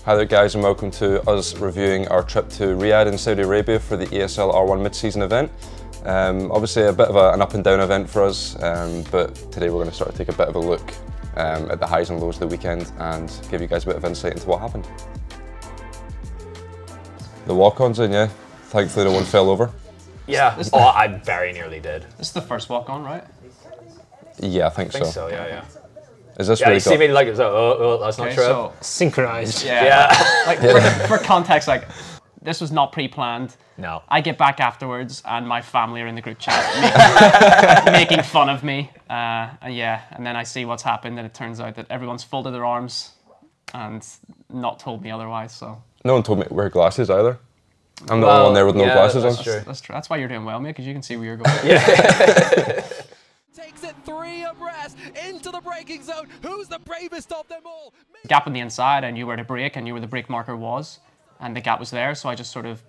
Hi there guys, and welcome to us reviewing our trip to Riyadh in Saudi Arabia for the ESLR1 mid-season event. Obviously a bit of an up and down event for us, but today we're going to sort of take a bit of a look at the highs and lows of the weekend and give you guys a bit of insight into what happened. The walk-ons in, yeah. Thankfully no one fell over. Yeah, I very nearly did. This is the first walk-on, right? Yeah, I think so. Yeah. Is this Yeah, really you see me like, oh, that's not true. So, synchronized. yeah. Like for context, like this was not pre-planned. No. I get back afterwards, and my family are in the group chat making fun of me. And then I see what's happened, and it turns out that everyone's folded their arms and not told me otherwise. So no one told me to wear glasses either. I'm the only one there with no glasses on. That's true. That's why you're doing well, mate, because you can see where you're going. Takes it 3 abreast into the braking zone. Who's the bravest of them all? Gap on the inside, I knew where to brake, I knew where the brake marker was, and the gap was there, so I just sort of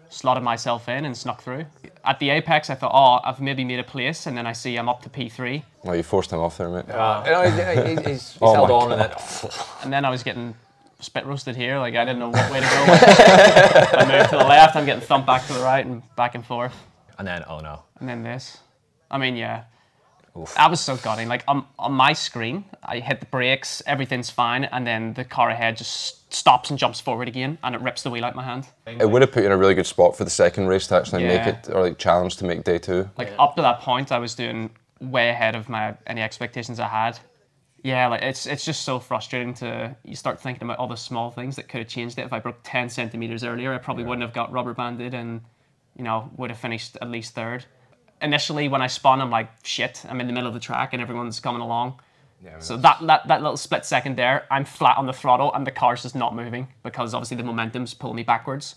slotted myself in and snuck through. At the apex, I thought, oh, I've maybe made a place, and then I see I'm up to P3. Well, you forced him off there, mate. He's held on and then... And then I was getting spit roasted here, like I didn't know what way to go. I moved to the left, I'm getting thumped back to the right and back and forth. And then, oh no. And then this. I mean, yeah. Oof. I was so gutting. Like on my screen, I hit the brakes, everything's fine, and then the car ahead just stops and jumps forward again, and it rips the wheel out my hand. It would have put you in a really good spot for the second race to actually make Yeah. it, or like challenge to make day 2. Like up to that point, I was doing way ahead of any expectations I had. Yeah, like it's just so frustrating you start thinking about all the small things that could have changed it. If I broke 10 centimeters earlier, I probably wouldn't have got rubber banded and, would have finished at least 3rd. Initially, when I spun, I'm like, shit, I'm in the middle of the track and everyone's coming along. Yeah, I mean, so that little split second there, I'm flat on the throttle and the car's just not moving because obviously the momentum's pulling me backwards.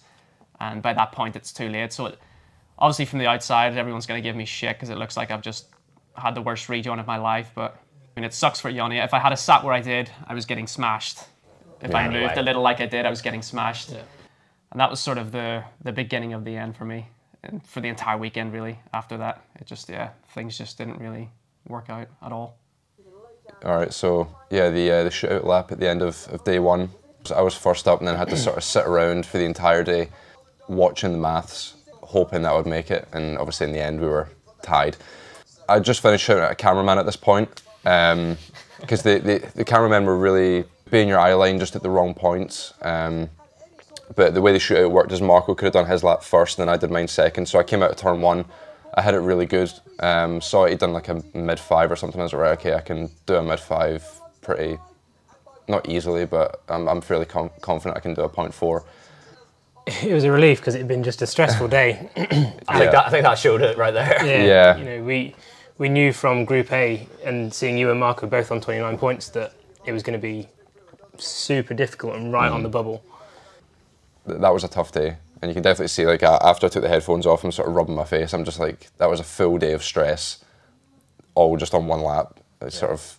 And by that point, it's too late. So obviously from the outside, everyone's going to give me shit because it looks like I've just had the worst rejoin of my life. But I mean, it sucks for Yanni. If I had sat where I did, I was getting smashed. If I moved a little like I did, I was getting smashed. Yeah. And that was sort of the beginning of the end for me. And for the entire weekend, really, after that, it just, things just didn't really work out at all. All right, so yeah, the shootout lap at the end of day 1. So I was first up and then had to sort of sit around for the entire day watching the maths, hoping that I would make it, and obviously in the end we were tied. I just finished shouting at a cameraman at this point, because the cameramen were really being your eye line just at the wrong points. But the way the shootout worked is Marco could have done his lap first and then I did mine second. So I came out of turn 1, I had it really good. Saw he'd done like a mid-5 or something. I was like, right, okay, I can do a mid-5 pretty, not easily, but I'm fairly confident I can do a 0.4. It was a relief because it had been just a stressful day. I think that showed it right there. Yeah. We knew from Group A and seeing you and Marco both on 29 points that it was going to be super difficult and right on the bubble. That was a tough day, and you can definitely see, like, after I took the headphones off, I'm sort of rubbing my face. I'm just like, that was a full day of stress, all just on one lap. It's sort of...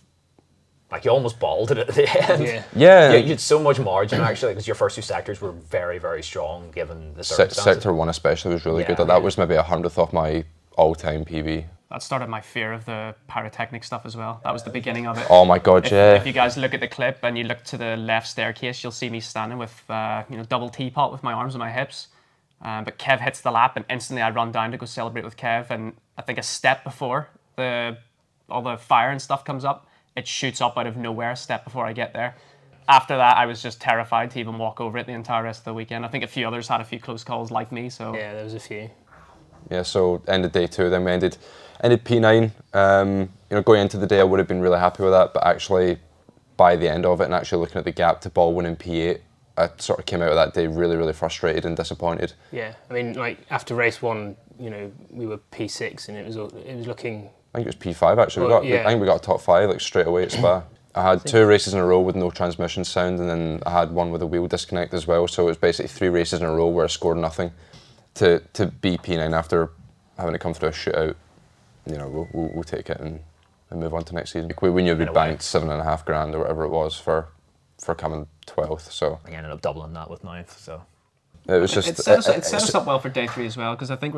Like, you almost balled it at the end. Yeah. You had so much margin, actually, because your first 2 sectors were very, very strong, given the circumstances. Sector 1 especially was really good. That was maybe 100th off my all-time PB. That started my fear of the pyrotechnic stuff as well. That was the beginning of it. Oh my God, If you guys look at the clip and you look to the left staircase, you'll see me standing with, double teapot with my arms on my hips. But Kev hits the lap and instantly I run down to go celebrate with Kev. And I think a step before all the fire and stuff comes up, it shoots up out of nowhere a step before I get there. After that, I was just terrified to even walk over it the entire rest of the weekend. I think a few others had a few close calls like me, so... Yeah, there was a few. Yeah, so ended day 2, then we ended P9. Going into the day, I would have been really happy with that, but actually, by the end of it, and actually looking at the gap to ball winning P8, I sort of came out of that day really, really frustrated and disappointed. Yeah, I mean, like after race 1, we were P6, and it was looking. I think it was P5 actually. I think we got a top 5 like straight away at Spa. I had 2 races in a row with no transmission sound, and then I had one with a wheel disconnect as well. So it was basically 3 races in a row where I scored nothing. To be P9 after having to come through a shootout, we'll take it and move on to next season. We knew we'd banked 7.5 grand or whatever it was for coming 12th. So I ended up doubling that with 9th. So it was just it set us up well for day 3 as well, because I think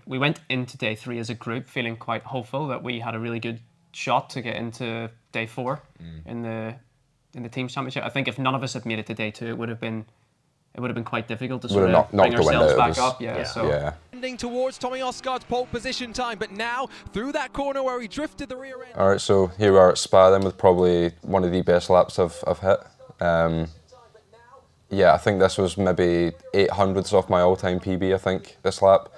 we went into day 3 as a group feeling quite hopeful that we had a really good shot to get into day 4 in the in the teams championship. I think if none of us had made it to day 2, it would have been quite difficult to Would sort have of bring knocked the wind ourselves out of back us. up. Yeah, Yeah. so Yeah. Ending towards Tommy Osgaard's pole position time, but now through that corner where he drifted the rear end. All right, so here we are at Spa then with probably one of the best laps I've hit. Yeah, I think this was maybe 800ths off my all-time PB, I think, this lap.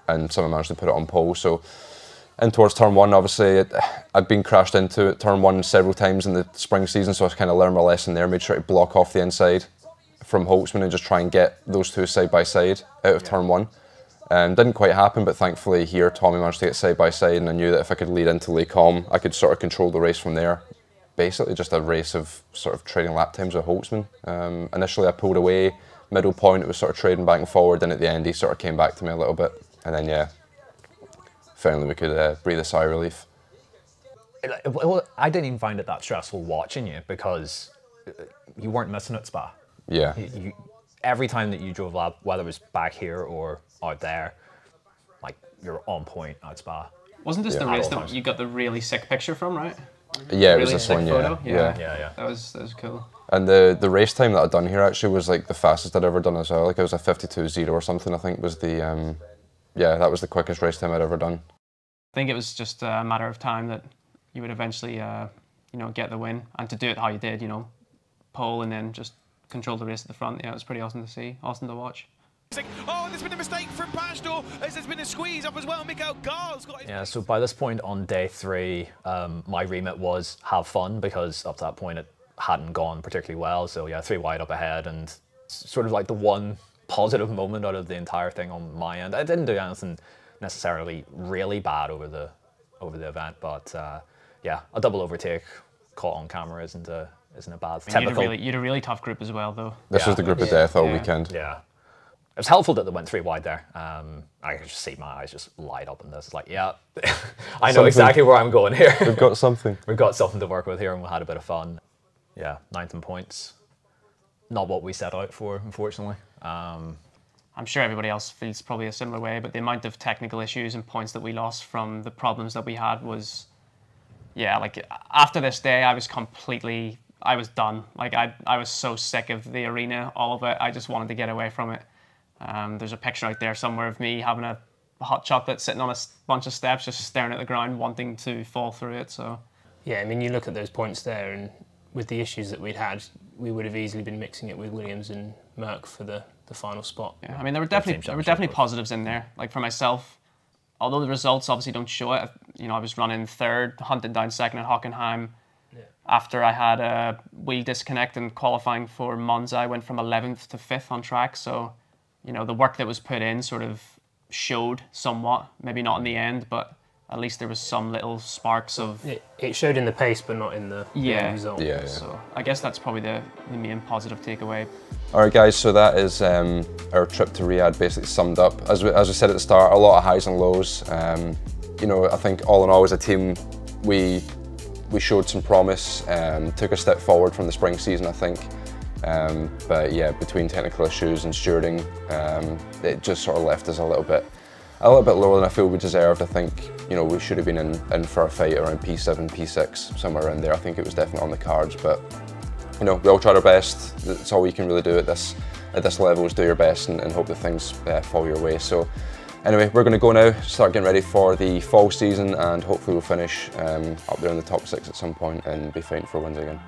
And someone managed to put it on pole, so in towards turn 1, obviously, I'd been crashed into at turn 1 several times in the spring season, so I kind of learned my lesson there, made sure to block off the inside from Holtzman and just try and get those two side by side out of turn 1. Didn't quite happen, but thankfully here Tommy managed to get side by side, and I knew that if I could lead into Lake Holm, I could sort of control the race from there. Basically just a race of sort of trading lap times with Holtzman. Initially I pulled away, middle point it was sort of trading back and forward, and at the end he sort of came back to me a little bit, and then yeah, finally we could breathe a sigh of relief. Well, I didn't even find it that stressful watching you because you weren't missing at Spa. Yeah. Every time that you drove lap, whether it was back here or out there, like you're on point at Spa. wasn't this the Yeah. race that you got the really sick picture from, right? Yeah, it was Really this sick one, photo? yeah. Yeah. That was cool. And the race time that I'd done here actually was like the fastest I'd ever done as well. Like it was a 52.0 or something, I think was the, yeah, that was the quickest race time I'd ever done. I think it was just a matter of time that you would eventually, you know, get the win, and to do it how you did, you know, pole and then just control the race at the front. Yeah, it was pretty awesome to see, awesome to watch. Oh, there's been a mistake from Pastor as there's been a squeeze up as well. Mikael Gars got his... Yeah, so by this point on day 3, my remit was have fun because up to that point it hadn't gone particularly well. So yeah, 3 wide up ahead, and sort of like the one positive moment out of the entire thing on my end. I didn't do anything necessarily really bad over the event, but yeah, a double overtake caught on camera isn't a bad thing. You had a really tough group as well, though. This was the group of death all weekend. Yeah. It was helpful that they went 3 wide there. I could just see my eyes just light up in this. It's like, yeah, I know exactly where I'm going here. We've got something. We've got something to work with here, and we had a bit of fun. Yeah, 9th in points. Not what we set out for, unfortunately. I'm sure everybody else feels probably a similar way, but the amount of technical issues and points that we lost from the problems that we had was, yeah, like after this day, I was done. Like I was so sick of the arena, all of it. I just wanted to get away from it. There's a picture out there somewhere of me having a hot chocolate sitting on a bunch of steps, just staring at the ground, wanting to fall through it. So yeah, I mean, you look at those points there, and with the issues that we'd had, we would have easily been mixing it with Williams and Merck for the final spot. yeah, I mean, there were definitely positives in there. Like for myself, although the results obviously don't show it, you know, I was running 3rd, hunting down 2nd at Hockenheim. Yeah. After I had a wheel disconnect and qualifying for Monza, I went from 11th to 5th on track. So, you know, the work that was put in sort of showed somewhat. Maybe not in the end, but at least there was some little sparks of... It showed in the pace, but not in the end result. Yeah. So I guess that's probably the main positive takeaway. All right, guys, so that is our trip to Riyadh basically summed up. As we said at the start, a lot of highs and lows. You know, I think all in all as a team, we showed some promise, took a step forward from the spring season, I think. But yeah, between technical issues and stewarding, it just sort of left us a little bit lower than I feel we deserved. I think, you know, we should have been in for a fight around P7, P6, somewhere around there. I think it was definitely on the cards, but you know, we all tried our best. That's all we can really do at this level is do your best and hope that things fall your way. So anyway, we're going to go now, start getting ready for the fall season, and hopefully we'll finish up there in the top 6 at some point and be fighting for wins again.